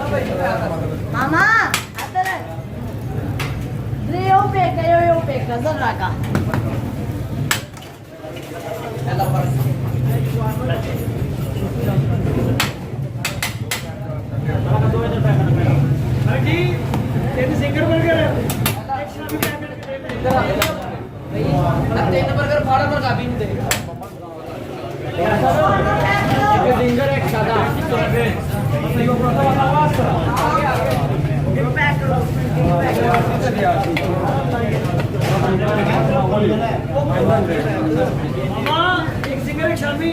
Mama, atere. Eu pega, zaraga. तीन burger फाड़ा पर काफी नहीं देगा एक सिंगर एक सादा मामा एक सिंगर एक शामी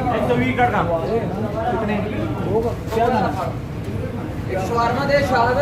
एक तो वी कट का कितने क्या एक शवारमा दे शाद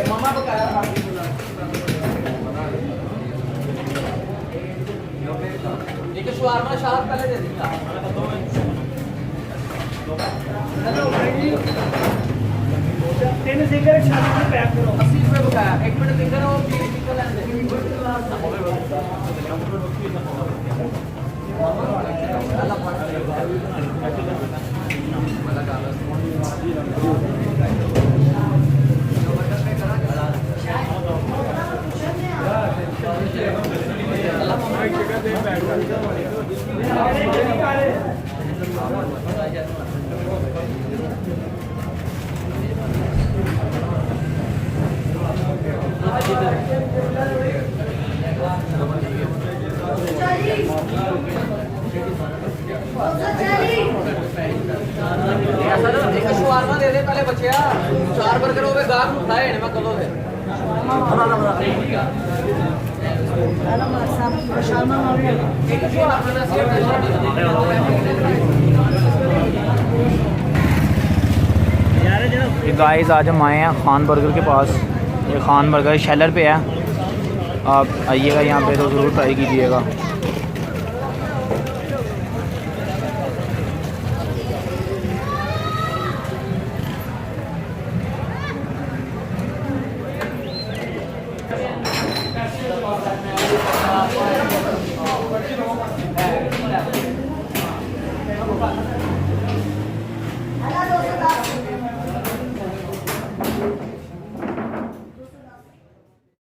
मामा पकाया एक शवारमा शाद पहले दे दिया तीन सिंगर एक शादी में पैक करो 80 रुपए पकाया एक मिनट सिंगर और 20 टिक्का लेंगे शवारमा दे दे पहले बचिया 4 बर्गर हो गए गाहक उठाए ने मैं कदों दे गाइस आज हम आए हैं खान बर्गर के पास। ये खान बर्गर शेलर पे है, आप आइएगा यहाँ पे तो ज़रूर ट्राई कीजिएगा।